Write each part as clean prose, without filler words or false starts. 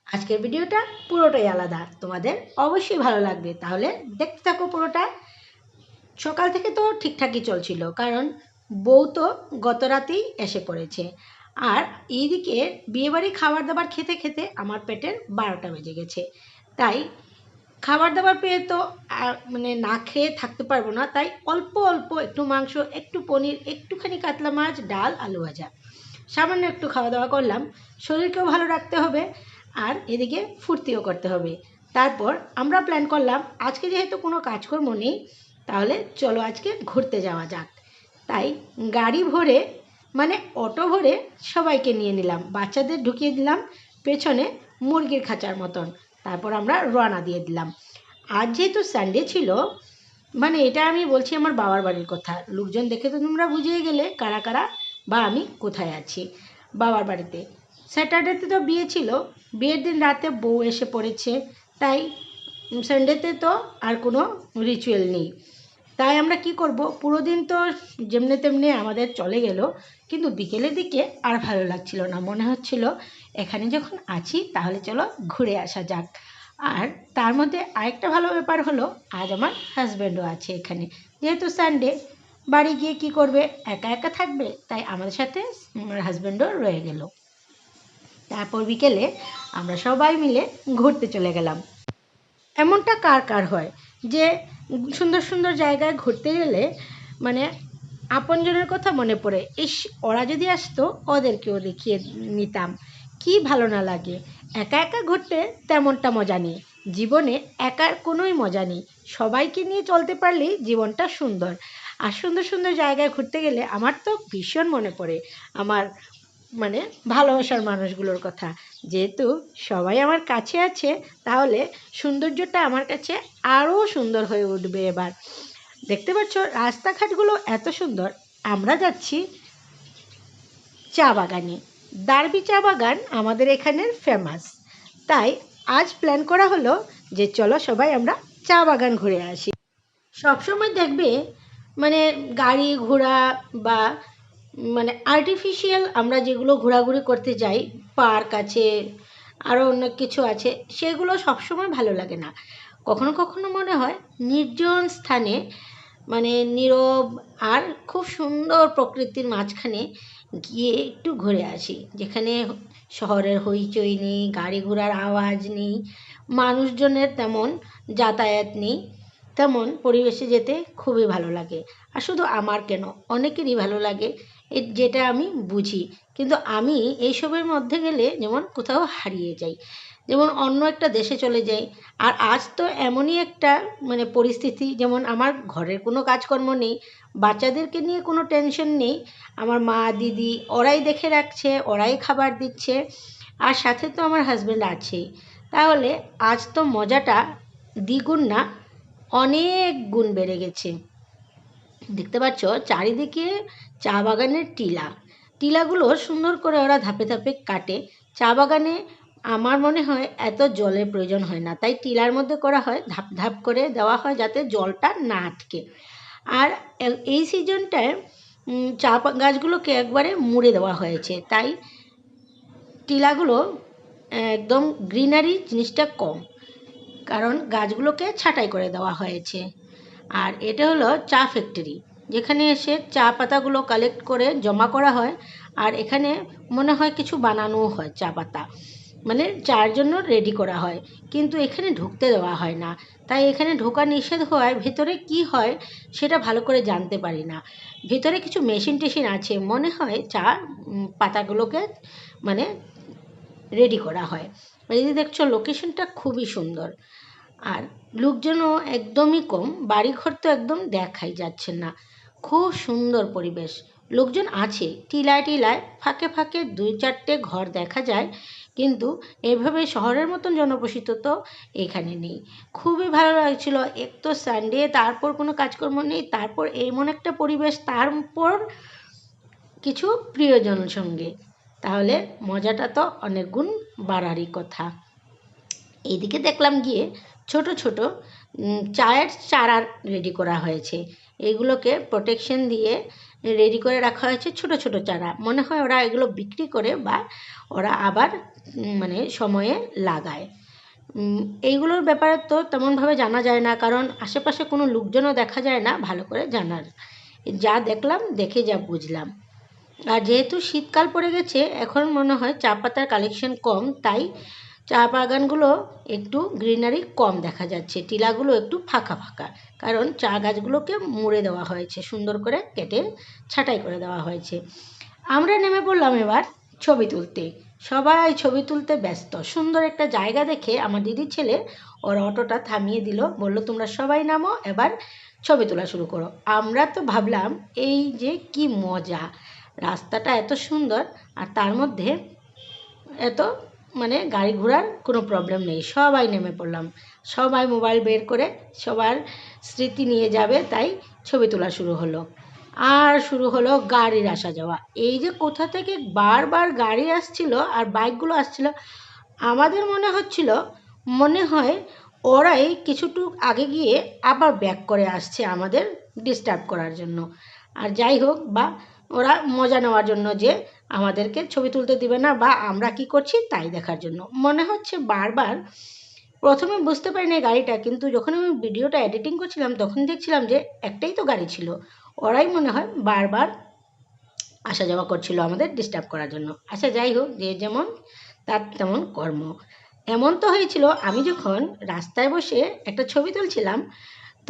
আজকের ভিডিওটা পুরোটাই আলাদা, তোমাদের অবশ্যই ভালো লাগবে, তাহলে দেখতে থাকো পুরোটা। সকাল থেকে তো ঠিকঠাকই চলছিল, কারণ বউ তো গত রাতেই এসে পড়েছে। আর এইদিকে বিয়েবাড়ি খাবার দাবার খেতে খেতে আমার পেটের 12টা বেজে গেছে। তাই খাবার দাবার পেয়ে তো মানে না খেয়ে থাকতে পারবো না, তাই অল্প অল্প একটু মাংস, একটু পনির, একটুখানি কাতলা মাছ, ডাল, আলু ভাজা, সামান্য একটু খাওয়া দাওয়া করলাম। শরীরকেও ভালো রাখতে হবে আর এদিকে ফুর্তিও করতে হবে। তারপর আমরা প্ল্যান করলাম, আজকে যেহেতু কোনো কাজকর্ম নেই, তাহলে চলো আজকে ঘুরতে যাওয়া যাক। তাই গাড়ি ভরে, মানে অটো ভরে সবাইকে নিয়ে নিলাম, বাচ্চাদের ঢুকিয়ে দিলাম পেছনে মুরগির খাঁচার মতন। তারপর আমরা রওনা দিয়ে দিলাম। আজ যেহেতু সানডে ছিল, মানে এটা আমি বলছি আমার বাবার বাড়ির কথা, লোকজন দেখে তো তোমরা বুঝিয়ে গেলে কারা কারা বা আমি কোথায় আছি। বাবার বাড়িতে স্যাটারডেতে তো বিয়ে ছিল, বিয়ের দিন রাতে বউ এসে পড়েছে, তাই সানডেতে তো আর কোনো রিচুয়াল নেই। তাই আমরা কি করব, পুরো দিন তো যেমনি তেমনি আমাদের চলে গেল, কিন্তু বিকেলের দিকে আর ভালো লাগছিল না, মনে হচ্ছিল এখানে যখন আছি তাহলে চলো ঘুরে আসা যাক। আর তার মধ্যে আরেকটা ভালো ব্যাপার হলো, আজ আমার হাজব্যান্ডও আছে এখানে, যেহেতু সানডে, বাড়ি গিয়ে কি করবে, একা একা থাকবে, তাই আমাদের সাথে আমার হাজব্যান্ডও রয়ে গেল। তারপর বিকেলে আমরা সবাই মিলে ঘুরতে চলে গেলাম। এমনটা কার কার হয় যে সুন্দর সুন্দর জায়গায় ঘুরতে গেলে মানে আপনজনের কথা মনে পড়ে, ইস ওরা যদি আসতো ওদেরকেও দেখিয়ে নিতাম, কি ভালো না লাগে। একা একা ঘুরতে তেমনটা মজা নেই, জীবনে একার কোনোই মজা নেই, সবাইকে নিয়ে চলতে পারলেই জীবনটা সুন্দর। আর সুন্দর সুন্দর জায়গায় ঘুরতে গেলে আমার তো ভীষণ মনে পড়ে আমার মানে ভালোবাসার মানুষগুলোর কথা। যেহেতু সবাই আমার কাছে আছে, তাহলে সৌন্দর্যটা আমার কাছে আরও সুন্দর হয়ে উঠবে। এবার দেখতে পাচ্ছ রাস্তাঘাটগুলো এত সুন্দর। আমরা যাচ্ছি চা বাগানে, ডার্বি চা বাগান আমাদের এখানের ফেমাস। তাই আজ প্ল্যান করা হলো যে চলো সবাই আমরা চা বাগান ঘুরে আসি। সবসময় দেখবে মানে গাড়ি ঘোড়া বা মানে আর্টিফিশিয়াল আমরা যেগুলো ঘোরাঘুরি করতে যাই, পার্ক আছে, আরও অনেক কিছু আছে, সেগুলো সবসময় ভালো লাগে না। কখনো কখনো মনে হয় নির্জন স্থানে, মানে নীরব আর খুব সুন্দর প্রকৃতির মাঝখানে গিয়ে একটু ঘুরে আসি, যেখানে শহরের হইচই নেই, গাড়ি ঘোড়ার আওয়াজ নেই, মানুষজনের তেমন যাতায়াত নেই, তেমন পরিবেশে যেতে খুবই ভালো লাগে। আর শুধু আমার কেন, অনেকেরই ভালো লাগে, যেটা আমি বুঝি। কিন্তু আমি এইসবের মধ্যে গেলে যেমন কোথাও হারিয়ে যাই, যেমন অন্য একটা দেশে চলে যাই। আর আজ তো এমনই একটা মানে পরিস্থিতি, যেমন আমার ঘরের কোনো কাজকর্ম নেই, বাচ্চাদেরকে নিয়ে কোনো টেনশন নেই, আমার মা দিদি ওরাই দেখে রাখছে, ওরাই খাবার দিচ্ছে, আর সাথে তো আমার হাজব্যান্ড আছেই। তাহলে আজ তো মজাটা দ্বিগুণ না, অনেক গুণ বেড়ে গেছে। দেখতে পাচ্ছ চারিদিকে চা বাগানের টিলা, টিলাগুলো সুন্দর করে ওরা ধাপে ধাপে কাটে। চা বাগানে আমার মনে হয় এত জলের প্রয়োজন হয় না, তাই টিলার মধ্যে করা হয়, ধাপ ধাপ করে দেওয়া হয় যাতে জলটা না আটকে। আর এই সিজনটায় চা গাছগুলোকে একবারে মুড়ে দেওয়া হয়েছে, তাই টিলাগুলো একদম গ্রিনারি জিনিসটা কম, কারণ গাছগুলোকে ছাঁটাই করে দেওয়া হয়েছে। আর এটা হলো চা ফ্যাক্টরি, যেখানে এসে চা পাতাগুলো কালেক্ট করে জমা করা হয়, আর এখানে মনে হয় কিছু বানানোও হয়, চা পাতা মানে চার জন্য রেডি করা হয়, কিন্তু এখানে ঢুকতে দেওয়া হয় না। তাই এখানে ঢোকা নিষেধ হওয়ায় ভেতরে কি হয় সেটা ভালো করে জানতে পারি না। ভেতরে কিছু মেশিন টেশিন আছে মনে হয়, চা পাতাগুলোকে মানে রেডি করা হয়। এই যে দেখছো লোকেশনটা খুবই সুন্দর, আর লোকজনও একদমই কম, বাড়িঘর তো একদম দেখাই যাচ্ছে না, খুব সুন্দর পরিবেশ। লোকজন আছে টিলায় টিলায়, ফাঁকে ফাঁকে দুই চারটে ঘর দেখা যায়, কিন্তু এভাবে শহরের মতন জনবসতি তো এখানে নেই। খুবই ভালো লাগছিল, এক তো সানডে, তারপর কোনো কাজকর্ম নেই, তারপর এমন একটা পরিবেশ, তারপর কিছু প্রিয়জনের সঙ্গে, তাহলে মজাটা তো অনেক গুণ বাড়ারই কথা। এইদিকে দেখলাম গিয়ে ছোট ছোট চায়ের চারা রেডি করা হয়েছে, এগুলোকে প্রোটেকশন দিয়ে রেডি করে রাখা হয়েছে ছোট ছোট চারা। মনে হয় ওরা এগুলো বিক্রি করে বা ওরা আবার মানে সময়ে লাগায়। এইগুলোর ব্যাপারে তো তেমনভাবে জানা যায় না, কারণ আশেপাশে কোনো লোকজনও দেখা যায় না ভালো করে জানার। যা দেখলাম, দেখে যা বুঝলাম। আর যেহেতু শীতকাল পড়ে গেছে, এখন মনে হয় চা পাতার কালেকশন কম, তাই চা বাগানগুলো একটু গ্রিনারি কম দেখা যাচ্ছে, টিলাগুলো একটু ফাঁকা ফাঁকা, কারণ চা গাছগুলোকে মুড়ে দেওয়া হয়েছে, সুন্দর করে কেটে ছাঁটাই করে দেওয়া হয়েছে। আমরা নেমে পড়লাম এবার ছবি তুলতে। সবাই ছবি তুলতে ব্যস্ত। সুন্দর একটা জায়গা দেখে আমার দিদির ছেলে ওর অটোটা থামিয়ে দিল, বলল তোমরা সবাই নামো, এবার ছবি তোলা শুরু করো। আমরা তো ভাবলাম এই যে কি মজা, রাস্তাটা এত সুন্দর আর তার মধ্যে এত মানে গাড়ি ঘোড়ার কোনো প্রবলেম নেই। সবাই নেমে পড়লাম, সবাই মোবাইল বের করে সবার স্মৃতি নিয়ে যাবে, তাই ছবি তোলা শুরু হলো। আর শুরু হলো গাড়ির আসা যাওয়া। এই যে কোথা থেকে বারবার গাড়ি আসছিল আর বাইকগুলো আসছিল, আমাদের মনে হয় ওরাই কিছুটুক আগে গিয়ে আবার ব্যাক করে আসছে আমাদের ডিস্টার্ব করার জন্য। আর যাই হোক, বা ওরা মজা নেওয়ার জন্য যে আমাদেরকে ছবি তুলতে দিবে না বা আমরা কি করছি তাই দেখার জন্য মনে হচ্ছে বারবার। প্রথমে বুঝতে পারিনি গাড়িটা, কিন্তু যখন আমি ভিডিওটা এডিটিং করছিলাম তখন দেখছিলাম যে একটাই তো গাড়ি ছিল। ওরাই মনে হয় বারবার আসা যাওয়া করছিল আমাদের ডিস্টার্ব করার জন্য। আচ্ছা যাই হোক, যে যেমন তার তেমন কর্ম। এমন তো হয়েছিল, আমি যখন রাস্তায় বসে একটা ছবি তুলছিলাম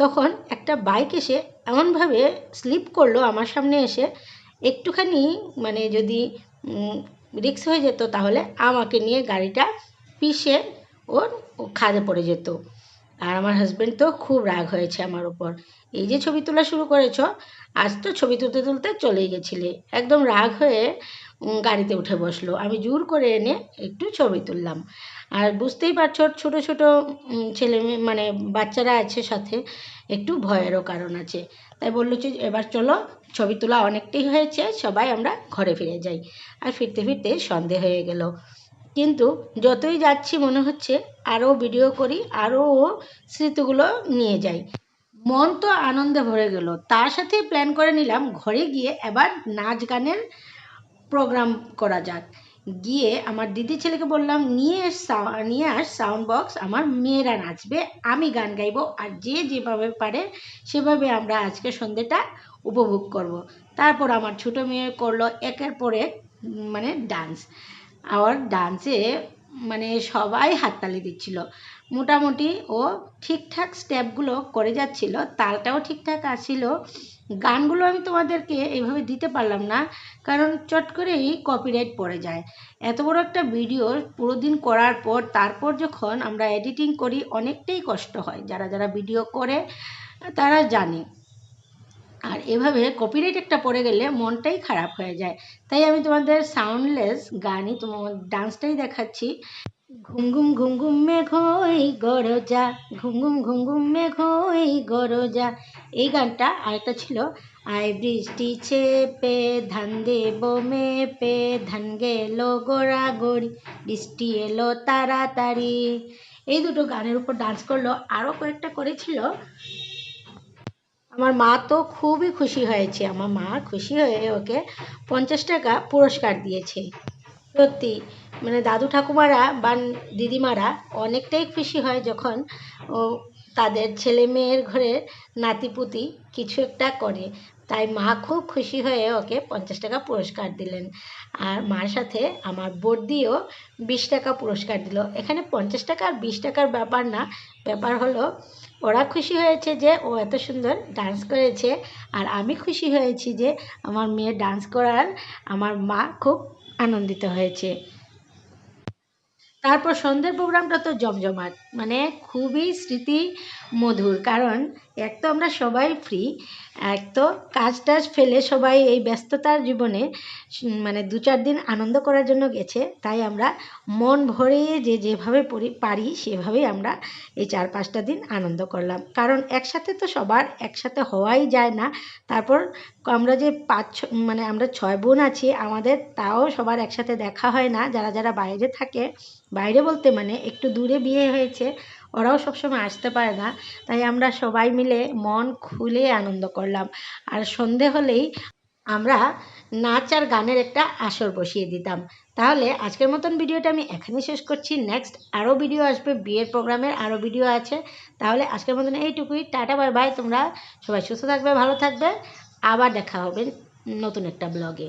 তখন একটা বাইক এসে এমনভাবে স্লিপ করলো আমার সামনে এসে, একটুখানি মানে যদি রিস্ক হয়ে যেত তাহলে আমাকে নিয়ে গাড়িটা পিষে ওর খাদে পড়ে যেত। আর আমার হাজব্যান্ড তো খুব রাগ হয়েছে আমার উপর। এই যে ছবি তোলা শুরু করেছ, আজ তো ছবি তুলতে তুলতে চলেই গেছিলে। একদম রাগ হয়ে গাড়িতে উঠে বসলো। আমি জোর করে এনে একটু ছবি তুললাম। আর বুঝতেই পারছো ছোট ছোট ছেলে মেয়ে মানে বাচ্চারা আছে সাথে, একটু ভয়েরও কারণ আছে। তাই বললো যে এবার চলো, ছবি তোলা অনেকটাই হয়েছে, সবাই আমরা ঘরে ফিরে যাই। আর ফিরতে ফিরতে সন্ধে হয়ে গেল। কিন্তু যতই যাচ্ছি মনে হচ্ছে আরও ভিডিও করি, আরও স্মৃতিগুলো নিয়ে যাই। মন তো আনন্দে ভরে গেল। তার সাথে প্ল্যান করে নিলাম ঘরে গিয়ে এবার নাচ গানের প্রোগ্রাম করা যাক। গিয়ে আমার দিদি ছেলেকে বললাম নিয়ে আস সাউন্ড বক্স, আমার মেয়েরা নাচবে, আমি গান গাইবো, আর যে যেভাবে পারে সেভাবে আমরা আজকে সন্ধ্যেটা উপভোগ করব। তারপর আমার ছোটো মেয়ে করলো একের পর এক মানে ডান্স। আর ডান্সে মানে সবাই হাততালি দিচ্ছিল। মোটামুটি ও ঠিকঠাক স্টেপগুলো করে যাচ্ছিল, তালটাও ঠিকঠাক আসছিল। গানগুলো আমি তোমাদেরকে এইভাবে দিতে পারলাম না, কারণ চট করেই কপিরাইট পড়ে যায়। এত বড় একটা ভিডিও পুরো দিন করার পর তারপর যখন আমরা এডিটিং করি অনেকটাই কষ্ট হয়, যারা যারা ভিডিও করে তারা জানে। আর এভাবে কপিরাইট একটা পড়ে গেলে মনটাই খারাপ হয়ে যায়। তাই আমি তোমাদের সাউন্ডলেস গানই তোমার ডান্সটাই দেখাচ্ছি। ঘুম ঘুম ঘুম ঘুম মেঘই গরজা, ঘুম ঘুম ঘুম ঘুম মেঘই গরজা। এই গানটা। আরেকটা ছিল আয় বৃষ্টি চেপে ধান দেব মেপে, ধান গেল গোড়াগড়ি, বৃষ্টি এলো তাড়াতাড়ি। এই দুটো গানের উপর ডান্স করলো। আরও কয়েকটা করেছিল। আমার মা তো খুবই খুশি হয়েছে। আমার মা খুশি হয়ে ওকে 50 টাকা পুরস্কার দিয়েছে। সত্যি মানে দাদু ঠাকুমারা বা দিদিমারা অনেকটাই খুশি হয় যখন ও তাদের ছেলে মেয়ের ঘরে নাতিপুতি কিছু একটা করে। তাই মা খুব খুশি হয়ে ওকে 50 টাকা পুরস্কার দিলেন। আর মার সাথে আমার বড়দিও 20 টাকা পুরস্কার দিল। এখানে 50 টাকা আর 20 টাকার ব্যাপার না, ব্যাপার হলো ওরা খুশি হয়েছে যে ও এত সুন্দর ডান্স করেছে, আর আমি খুশি হয়েছি যে আমার মেয়ের ডান্স করার আমার মা খুব আনন্দিত হয়েছে। তারপর সন্ধ্যের প্রোগ্রামটা তো জমজমাট, মানে খুবই স্মৃতি মধুর। কারণ এক তো আমরা সবাই ফ্রি, এক তো কাজ টাজ ফেলে সবাই এই ব্যস্ততার জীবনে মানে 2-4 দিন আনন্দ করার জন্য গেছে। তাই আমরা মন ভরে যে যেভাবে পারি সেভাবেই আমরা এই 4-5টা দিন আনন্দ করলাম। কারণ একসাথে তো সবার একসাথে হওয়াই যায় না। তারপর আমরা যে 5 মানে আমরা 6 বোন আছি, আমাদের তাও সবার একসাথে দেখা হয় না। যারা যারা বাইরে থাকে, বাইরে বলতে মানে একটু দূরে বিয়ে হয়েছে, ওরাও সবসময় আসতে পারে না। তাই আমরা সবাই মিলে মন খুলে আনন্দ করলাম। আর সন্ধে হলেই আমরা নাচ আর গানের একটা আসর বসিয়ে দিতাম। তাহলে আজকের মতন ভিডিওটা আমি এখানেই শেষ করছি। নেক্সট আরও ভিডিও আসবে, বিয়ের প্রোগ্রামের আরও ভিডিও আছে। তাহলে আজকের মতন এইটুকুই। Tata bye bye. তোমরা সবাই সুস্থ থাকবে, ভালো থাকবে। আবার দেখা হবে নতুন একটা ব্লগে।